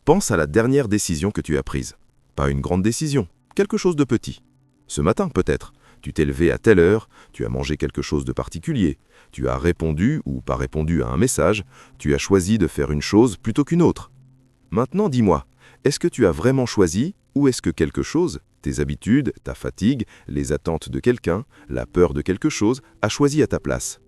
Pense à la dernière décision que tu as prise. Pas une grande décision, quelque chose de petit. Ce matin peut-être, tu t'es levé à telle heure, tu as mangé quelque chose de particulier, tu as répondu ou pas répondu à un message, tu as choisi de faire une chose plutôt qu'une autre. Maintenant dis-moi, est-ce que tu as vraiment choisi ou est-ce que quelque chose, tes habitudes, ta fatigue, les attentes de quelqu'un, la peur de quelque chose, a choisi à ta place?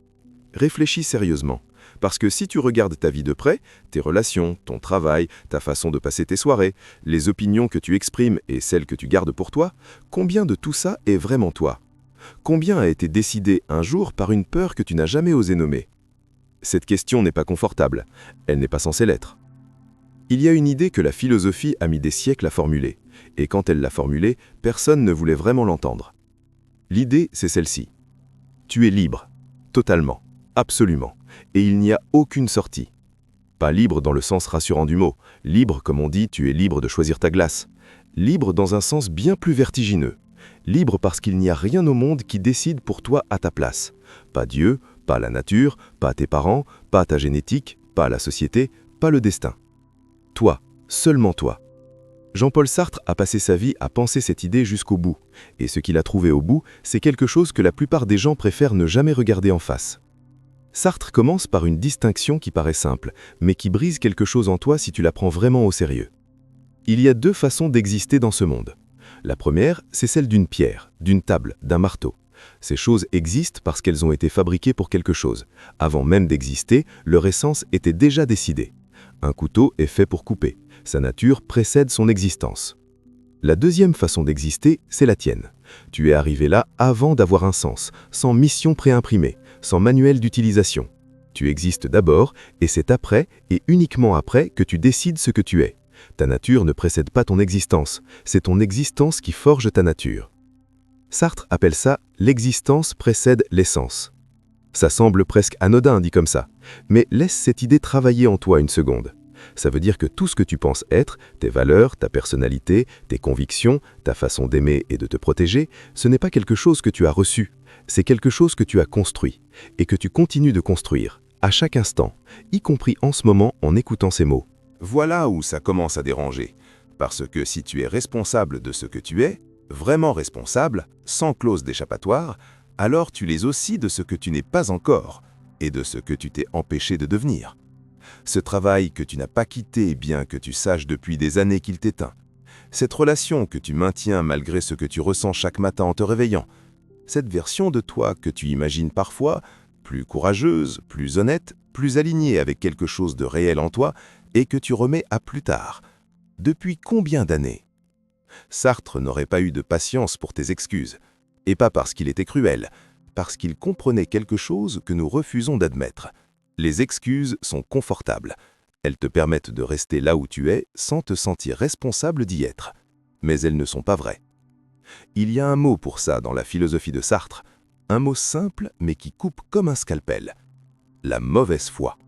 Réfléchis sérieusement, parce que si tu regardes ta vie de près, tes relations, ton travail, ta façon de passer tes soirées, les opinions que tu exprimes et celles que tu gardes pour toi, combien de tout ça est vraiment toi? Combien a été décidé un jour par une peur que tu n'as jamais osé nommer? Cette question n'est pas confortable, elle n'est pas censée l'être. Il y a une idée que la philosophie a mis des siècles à formuler, et quand elle l'a formulée, personne ne voulait vraiment l'entendre. L'idée, c'est celle-ci. Tu es libre, totalement, absolument, et il n'y a aucune sortie. Pas libre dans le sens rassurant du mot, libre comme on dit, tu es libre de choisir ta glace. Libre dans un sens bien plus vertigineux. Libre parce qu'il n'y a rien au monde qui décide pour toi à ta place. Pas Dieu, pas la nature, pas tes parents, pas ta génétique, pas la société, pas le destin. Toi, seulement toi. Jean-Paul Sartre a passé sa vie à penser cette idée jusqu'au bout, et ce qu'il a trouvé au bout, c'est quelque chose que la plupart des gens préfèrent ne jamais regarder en face. Sartre commence par une distinction qui paraît simple, mais qui brise quelque chose en toi si tu la prends vraiment au sérieux. Il y a deux façons d'exister dans ce monde. La première, c'est celle d'une pierre, d'une table, d'un marteau. Ces choses existent parce qu'elles ont été fabriquées pour quelque chose. Avant même d'exister, leur essence était déjà décidée. Un couteau est fait pour couper. Sa nature précède son existence. La deuxième façon d'exister, c'est la tienne. Tu es arrivé là avant d'avoir un sens, sans mission préimprimée, sans manuel d'utilisation. Tu existes d'abord, et c'est après, et uniquement après, que tu décides ce que tu es. Ta nature ne précède pas ton existence, c'est ton existence qui forge ta nature. Sartre appelle ça « l'existence précède l'essence ». Ça semble presque anodin dit comme ça, mais laisse cette idée travailler en toi une seconde. Ça veut dire que tout ce que tu penses être, tes valeurs, ta personnalité, tes convictions, ta façon d'aimer et de te protéger, ce n'est pas quelque chose que tu as reçu, c'est quelque chose que tu as construit, et que tu continues de construire, à chaque instant, y compris en ce moment en écoutant ces mots. Voilà où ça commence à déranger, parce que si tu es responsable de ce que tu es, vraiment responsable, sans clause d'échappatoire, alors tu l'es aussi de ce que tu n'es pas encore, et de ce que tu t'es empêché de devenir. Ce travail que tu n'as pas quitté bien que tu saches depuis des années qu'il t'éteint. Cette relation que tu maintiens malgré ce que tu ressens chaque matin en te réveillant. Cette version de toi que tu imagines parfois, plus courageuse, plus honnête, plus alignée avec quelque chose de réel en toi et que tu remets à plus tard. Depuis combien d'années? Sartre n'aurait pas eu de patience pour tes excuses. Et pas parce qu'il était cruel, parce qu'il comprenait quelque chose que nous refusons d'admettre. Les excuses sont confortables. Elles te permettent de rester là où tu es sans te sentir responsable d'y être. Mais elles ne sont pas vraies. Il y a un mot pour ça dans la philosophie de Sartre, un mot simple mais qui coupe comme un scalpel. La mauvaise foi.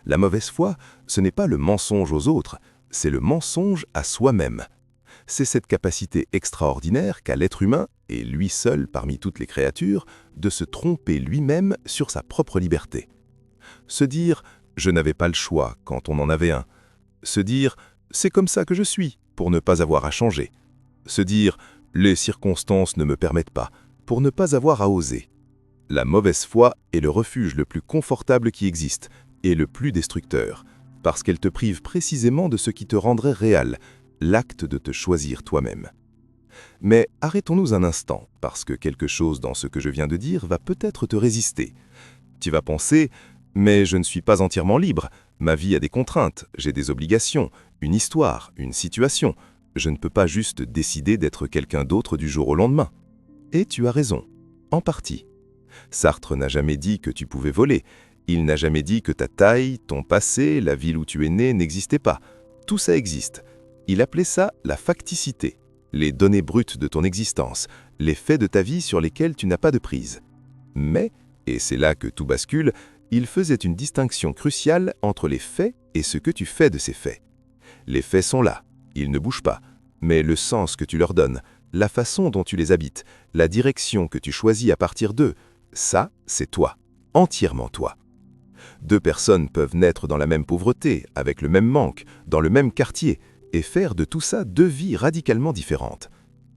La mauvaise foi, ce n'est pas le mensonge aux autres, c'est le mensonge à soi-même. C'est cette capacité extraordinaire qu'a l'être humain, et lui seul parmi toutes les créatures, de se tromper lui-même sur sa propre liberté. Se dire « je n'avais pas le choix » quand on en avait un. Se dire « c'est comme ça que je suis » pour ne pas avoir à changer. Se dire « les circonstances ne me permettent pas » pour ne pas avoir à oser. La mauvaise foi est le refuge le plus confortable qui existe et le plus destructeur, parce qu'elle te prive précisément de ce qui te rendrait réel, l'acte de te choisir toi-même. Mais arrêtons-nous un instant, parce que quelque chose dans ce que je viens de dire va peut-être te résister. Tu vas penser « mais je ne suis pas entièrement libre, ma vie a des contraintes, j'ai des obligations, une histoire, une situation, je ne peux pas juste décider d'être quelqu'un d'autre du jour au lendemain. » Et tu as raison, en partie. Sartre n'a jamais dit que tu pouvais voler, il n'a jamais dit que ta taille, ton passé, la ville où tu es né n'existaient pas. Tout ça existe. Il appelait ça la facticité, les données brutes de ton existence, les faits de ta vie sur lesquels tu n'as pas de prise. Mais, et c'est là que tout bascule, il faisait une distinction cruciale entre les faits et ce que tu fais de ces faits. Les faits sont là, ils ne bougent pas, mais le sens que tu leur donnes, la façon dont tu les habites, la direction que tu choisis à partir d'eux, ça, c'est toi, entièrement toi. Deux personnes peuvent naître dans la même pauvreté, avec le même manque, dans le même quartier, et faire de tout ça deux vies radicalement différentes.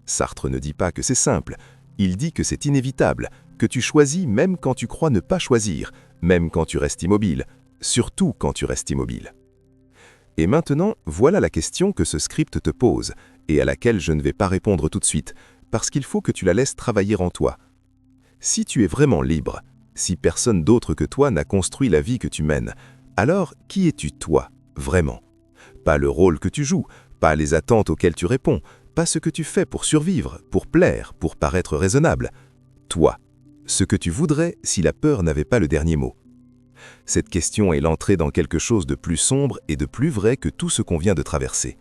Sartre ne dit pas que c'est simple, il dit que c'est inévitable, que tu choisis même quand tu crois ne pas choisir, même quand tu restes immobile, surtout quand tu restes immobile. Et maintenant, voilà la question que ce script te pose, et à laquelle je ne vais pas répondre tout de suite, parce qu'il faut que tu la laisses travailler en toi. Si tu es vraiment libre, si personne d'autre que toi n'a construit la vie que tu mènes, alors qui es-tu toi, vraiment? Pas le rôle que tu joues, pas les attentes auxquelles tu réponds, pas ce que tu fais pour survivre, pour plaire, pour paraître raisonnable. Toi, ce que tu voudrais si la peur n'avait pas le dernier mot. Cette question est l'entrée dans quelque chose de plus sombre et de plus vrai que tout ce qu'on vient de traverser.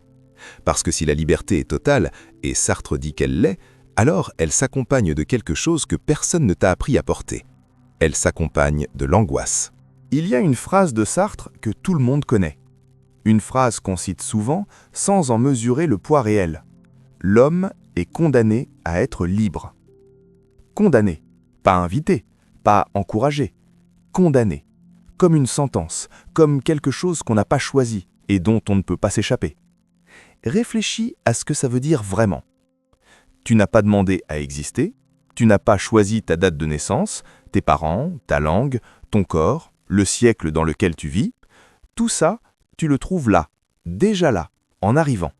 Parce que si la liberté est totale, et Sartre dit qu'elle l'est, alors elle s'accompagne de quelque chose que personne ne t'a appris à porter. Elle s'accompagne de l'angoisse. Il y a une phrase de Sartre que tout le monde connaît. Une phrase qu'on cite souvent sans en mesurer le poids réel. L'homme est condamné à être libre. Condamné, pas invité, pas encouragé. Condamné, comme une sentence, comme quelque chose qu'on n'a pas choisi et dont on ne peut pas s'échapper. Réfléchis à ce que ça veut dire vraiment. Tu n'as pas demandé à exister, tu n'as pas choisi ta date de naissance, tes parents, ta langue, ton corps, le siècle dans lequel tu vis. Tout ça, tu le trouves là, déjà là, en arrivant.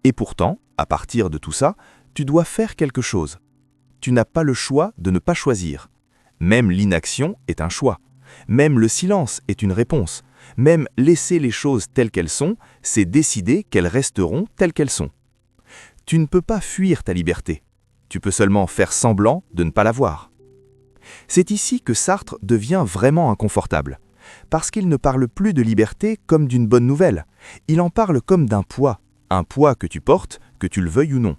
Et pourtant, à partir de tout ça, tu dois faire quelque chose. Tu n'as pas le choix de ne pas choisir. Même l'inaction est un choix. Même le silence est une réponse. Même laisser les choses telles qu'elles sont, c'est décider qu'elles resteront telles qu'elles sont. Tu ne peux pas fuir ta liberté. Tu peux seulement faire semblant de ne pas l'avoir. C'est ici que Sartre devient vraiment inconfortable. Parce qu'il ne parle plus de liberté comme d'une bonne nouvelle. Il en parle comme d'un poids. Un poids que tu portes, que tu le veuilles ou non.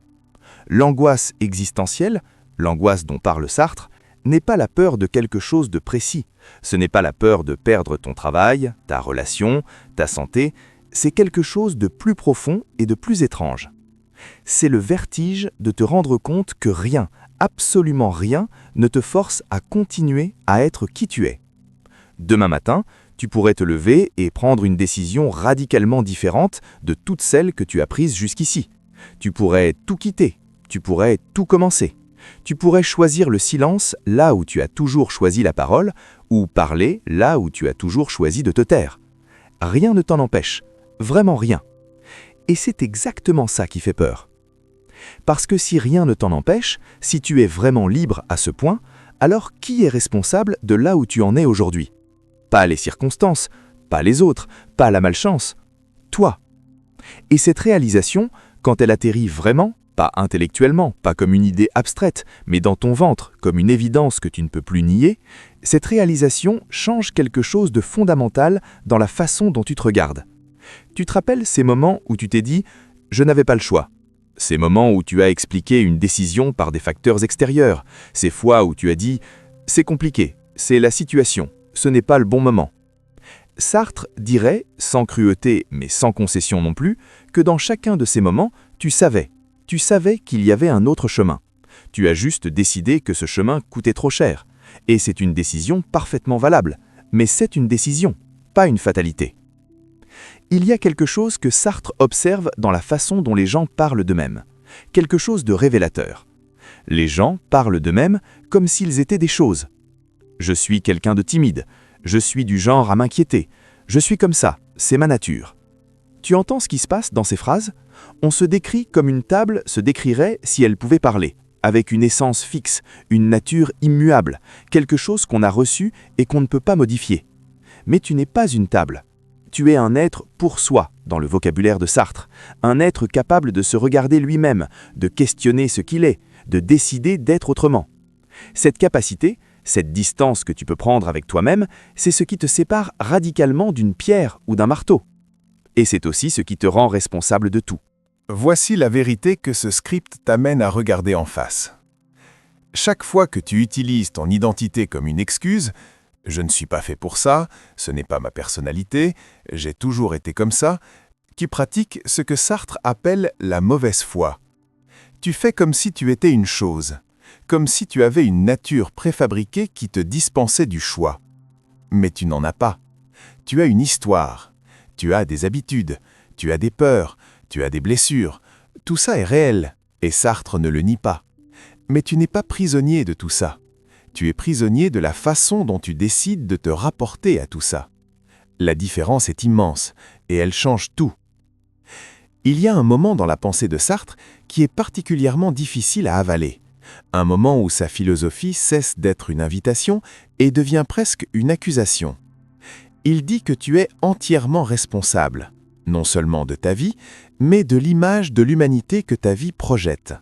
L'angoisse existentielle, l'angoisse dont parle Sartre, n'est pas la peur de quelque chose de précis. Ce n'est pas la peur de perdre ton travail, ta relation, ta santé. C'est quelque chose de plus profond et de plus étrange. C'est le vertige de te rendre compte que rien, absolument rien, ne te force à continuer à être qui tu es. Demain matin, tu pourrais te lever et prendre une décision radicalement différente de toutes celles que tu as prises jusqu'ici. Tu pourrais tout quitter, tu pourrais tout commencer. Tu pourrais choisir le silence là où tu as toujours choisi la parole, ou parler là où tu as toujours choisi de te taire. Rien ne t'en empêche, vraiment rien. Et c'est exactement ça qui fait peur. Parce que si rien ne t'en empêche, si tu es vraiment libre à ce point, alors qui est responsable de là où tu en es aujourd'hui? Pas les circonstances, pas les autres, pas la malchance, toi. Et cette réalisation, quand elle atterrit vraiment, pas intellectuellement, pas comme une idée abstraite, mais dans ton ventre, comme une évidence que tu ne peux plus nier, cette réalisation change quelque chose de fondamental dans la façon dont tu te regardes. Tu te rappelles ces moments où tu t'es dit « je n'avais pas le choix ». Ces moments où tu as expliqué une décision par des facteurs extérieurs. Ces fois où tu as dit « c'est compliqué, c'est la situation, ce n'est pas le bon moment ». Sartre dirait, sans cruauté mais sans concession non plus, que dans chacun de ces moments, tu savais qu'il y avait un autre chemin. Tu as juste décidé que ce chemin coûtait trop cher. Et c'est une décision parfaitement valable. Mais c'est une décision, pas une fatalité. Il y a quelque chose que Sartre observe dans la façon dont les gens parlent d'eux-mêmes. Quelque chose de révélateur. Les gens parlent d'eux-mêmes comme s'ils étaient des choses. Je suis quelqu'un de timide. Je suis du genre à m'inquiéter. Je suis comme ça, c'est ma nature. Tu entends ce qui se passe dans ces phrases? On se décrit comme une table se décrirait si elle pouvait parler, avec une essence fixe, une nature immuable, quelque chose qu'on a reçu et qu'on ne peut pas modifier. Mais tu n'es pas une table. Tu es un être pour soi, dans le vocabulaire de Sartre, un être capable de se regarder lui-même, de questionner ce qu'il est, de décider d'être autrement. Cette capacité, cette distance que tu peux prendre avec toi-même, c'est ce qui te sépare radicalement d'une pierre ou d'un marteau. Et c'est aussi ce qui te rend responsable de tout. Voici la vérité que ce script t'amène à regarder en face. Chaque fois que tu utilises ton identité comme une excuse, « je ne suis pas fait pour ça, ce n'est pas ma personnalité, j'ai toujours été comme ça », tu pratiques ce que Sartre appelle la mauvaise foi. Tu fais comme si tu étais une chose, comme si tu avais une nature préfabriquée qui te dispensait du choix. mais tu n'en as pas. Tu as une histoire, tu as des habitudes, tu as des peurs, tu as des blessures. Tout ça est réel, et Sartre ne le nie pas. Mais tu n'es pas prisonnier de tout ça. Tu es prisonnier de la façon dont tu décides de te rapporter à tout ça. La différence est immense, et elle change tout. Il y a un moment dans la pensée de Sartre qui est particulièrement difficile à avaler. Un moment où sa philosophie cesse d'être une invitation et devient presque une accusation. Il dit que tu es entièrement responsable, non seulement de ta vie, mais de l'image de l'humanité que ta vie projette.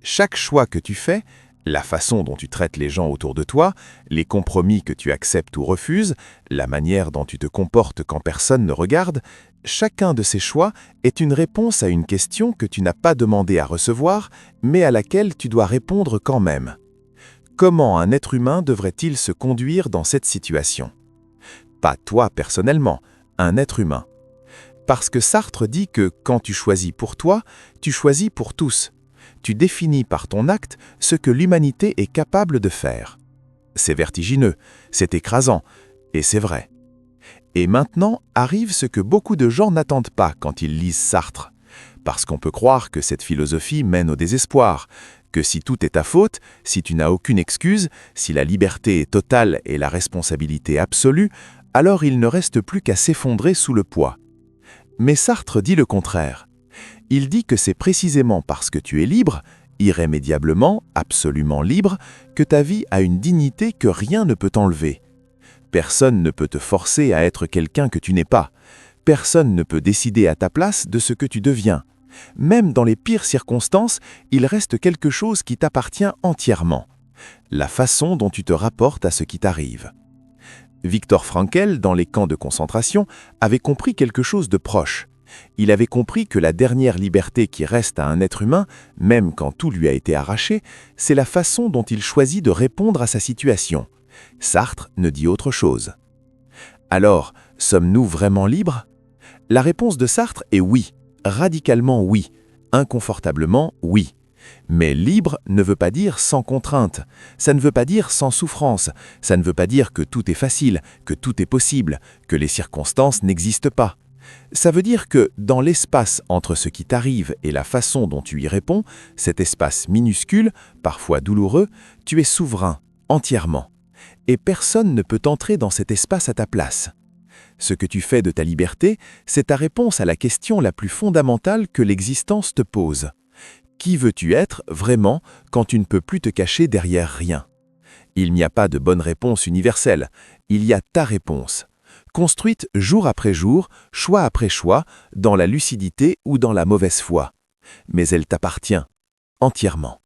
Chaque choix que tu fais, la façon dont tu traites les gens autour de toi, les compromis que tu acceptes ou refuses, la manière dont tu te comportes quand personne ne regarde, chacun de ces choix est une réponse à une question que tu n'as pas demandé à recevoir, mais à laquelle tu dois répondre quand même. Comment un être humain devrait-il se conduire dans cette situation? Pas toi personnellement, un être humain. Parce que Sartre dit que quand tu choisis pour toi, tu choisis pour tous. Tu définis par ton acte ce que l'humanité est capable de faire. C'est vertigineux, c'est écrasant, et c'est vrai. Et maintenant arrive ce que beaucoup de gens n'attendent pas quand ils lisent Sartre. Parce qu'on peut croire que cette philosophie mène au désespoir, que si tout est ta faute, si tu n'as aucune excuse, si la liberté est totale et la responsabilité absolue, alors il ne reste plus qu'à s'effondrer sous le poids. Mais Sartre dit le contraire. Il dit que c'est précisément parce que tu es libre, irrémédiablement, absolument libre, que ta vie a une dignité que rien ne peut t'enlever. Personne ne peut te forcer à être quelqu'un que tu n'es pas. Personne ne peut décider à ta place de ce que tu deviens. Même dans les pires circonstances, il reste quelque chose qui t'appartient entièrement. La façon dont tu te rapportes à ce qui t'arrive. Viktor Frankl, dans les camps de concentration, avait compris quelque chose de proche. Il avait compris que la dernière liberté qui reste à un être humain, même quand tout lui a été arraché, c'est la façon dont il choisit de répondre à sa situation. Sartre ne dit autre chose. Alors, sommes-nous vraiment libres? La réponse de Sartre est oui, radicalement oui, inconfortablement oui. Mais libre ne veut pas dire sans contrainte, ça ne veut pas dire sans souffrance, ça ne veut pas dire que tout est facile, que tout est possible, que les circonstances n'existent pas. Ça veut dire que dans l'espace entre ce qui t'arrive et la façon dont tu y réponds, cet espace minuscule, parfois douloureux, tu es souverain, entièrement. Et personne ne peut entrer dans cet espace à ta place. Ce que tu fais de ta liberté, c'est ta réponse à la question la plus fondamentale que l'existence te pose. Qui veux-tu être vraiment quand tu ne peux plus te cacher derrière rien? Il n'y a pas de bonne réponse universelle, il y a ta réponse. Construite jour après jour, choix après choix, dans la lucidité ou dans la mauvaise foi. Mais elle t'appartient, entièrement.